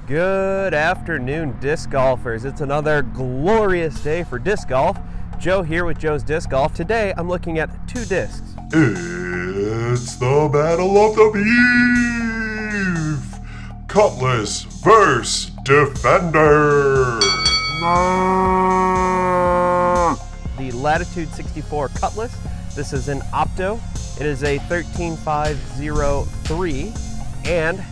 Good afternoon, disc golfers. It's another glorious day for disc golf. Joe here with Joe's Disc Golf. Today I'm looking at two discs. It's the Battle of the Beef! Cutlass vs. Defender! The Latitude 64 Cutlass. This is an Opto. It is a 13503, and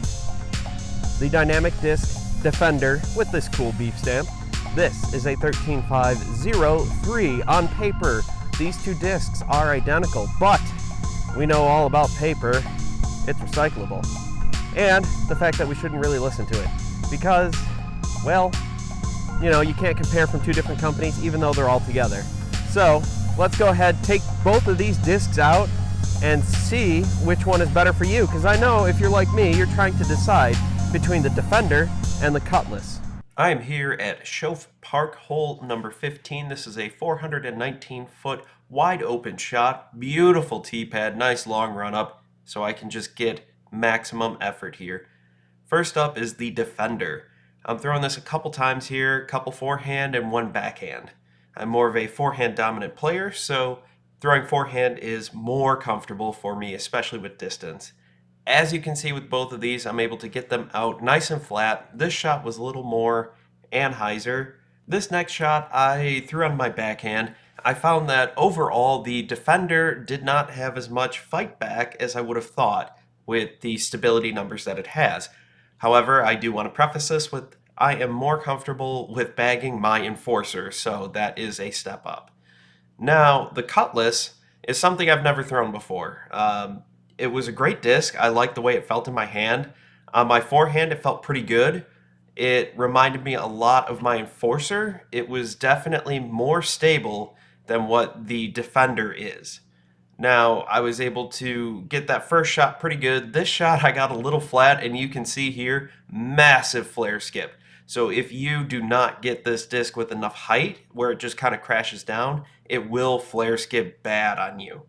the Dynamic Disc Defender with this cool beef stamp. This is a 13503. On paper, these two discs are identical, but we know all about paper. It's recyclable. And the fact that we shouldn't really listen to it because, well, you know, you can't compare from two different companies even though they're all together. So let's go ahead, take both of these discs out and see which one is better for you, because I know if you're like me, you're trying to decide between the Defender and the Cutlass. I am here at Schoaf Park, hole number 15. This is a 419-foot wide open shot, beautiful tee pad, nice long run up, so I can just get maximum effort here. First up is the Defender. I'm throwing this a couple times here, a couple forehand and one backhand. I'm more of a forehand dominant player, so throwing forehand is more comfortable for me, especially with distance. As you can see with both of these, I'm able to get them out nice and flat. This shot was a little more Anheuser. This next shot I threw on my backhand. I found that overall the Defender did not have as much fight back as I would have thought with the stability numbers that it has. However, I do want to preface this with I am more comfortable with bagging my Enforcer, so that is a step up. Now, the Cutlass is something I've never thrown before. It was a great disc. I liked the way it felt in my hand. On my forehand, it felt pretty good. It reminded me a lot of my Enforcer. It was definitely more stable than what the Defender is. Now, I was able to get that first shot pretty good. This shot, I got a little flat, and you can see here, massive flare skip. So if you do not get this disc with enough height, where it just kind of crashes down, it will flare skip bad on you.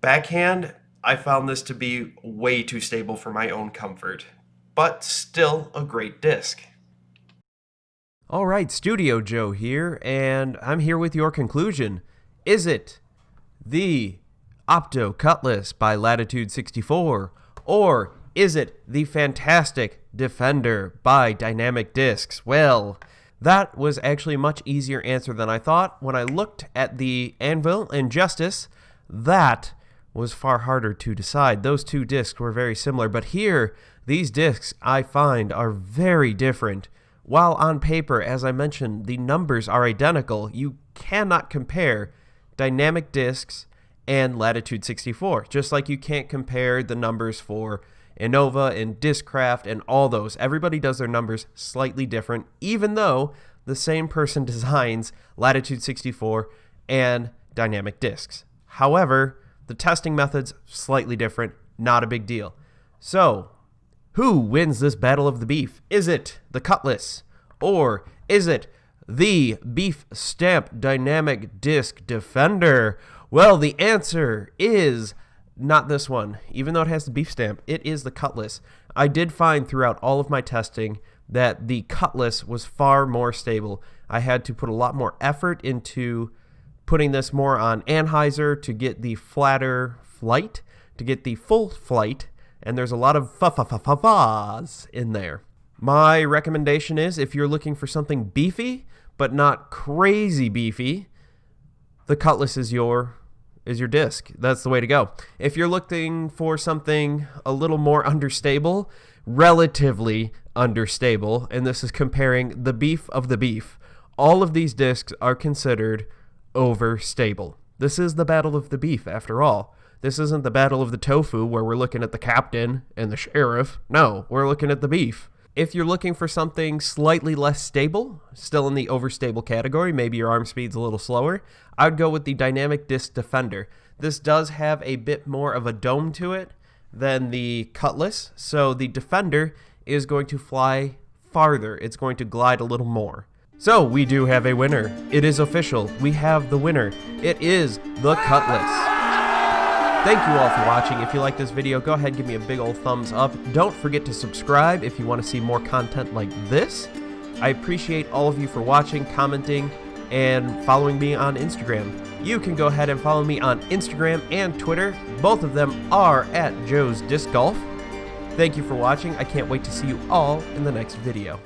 Backhand, I found this to be way too stable for my own comfort, but still a great disc. All right, Studio Joe here, and I'm here with your conclusion. Is it the Opto Cutlass by Latitude 64, or is it the fantastic Defender by Dynamic Discs? Well, that was actually a much easier answer than I thought. When I looked at the Anvil and Justice, that was far harder to decide. Those two discs were very similar, but here, these discs I find are very different. While on paper, as I mentioned, the numbers are identical, you cannot compare Dynamic Discs and Latitude 64, just like you can't compare the numbers for Innova and Discraft and all those. Everybody does their numbers slightly different, even though the same person designs Latitude 64 and Dynamic Discs. However, the testing method's slightly different, not a big deal. So, who wins this Battle of the Beef? Is it the Cutlass, or is it the Beef Stamp Dynamic Disc Defender? Well, the answer is not this one. Even though it has the beef stamp, it is the Cutlass. I did find throughout all of my testing that the Cutlass was far more stable. I had to put a lot more effort into putting this more on Anheuser to get the flatter flight, to get the full flight, and there's a lot of fa-fa-fa-fa-fas in there. My recommendation is, if you're looking for something beefy, but not crazy beefy, the Cutlass is your disc. That's the way to go. If you're looking for something a little more understable, relatively understable, and this is comparing the beef of the beef, all of these discs are considered overstable. This is the Battle of the Beef, after all. This isn't the Battle of the Tofu where we're looking at the captain and the sheriff. No, we're looking at the beef. If you're looking for something slightly less stable, still in the overstable category, maybe your arm speed's a little slower, I would go with the Dynamic Disc Defender. This does have a bit more of a dome to it than the Cutlass, so the Defender is going to fly farther. It's going to glide a little more. So we do have a winner. It is official. We have the winner. It is the Cutlass. Thank you all for watching. If you like this video, go ahead and give me a big old thumbs up. Don't forget to subscribe if you want to see more content like this. I appreciate all of you for watching, commenting, and following me on Instagram. You can go ahead and follow me on Instagram and Twitter. Both of them are at Joe's Disc Golf. Thank you for watching. I can't wait to see you all in the next video.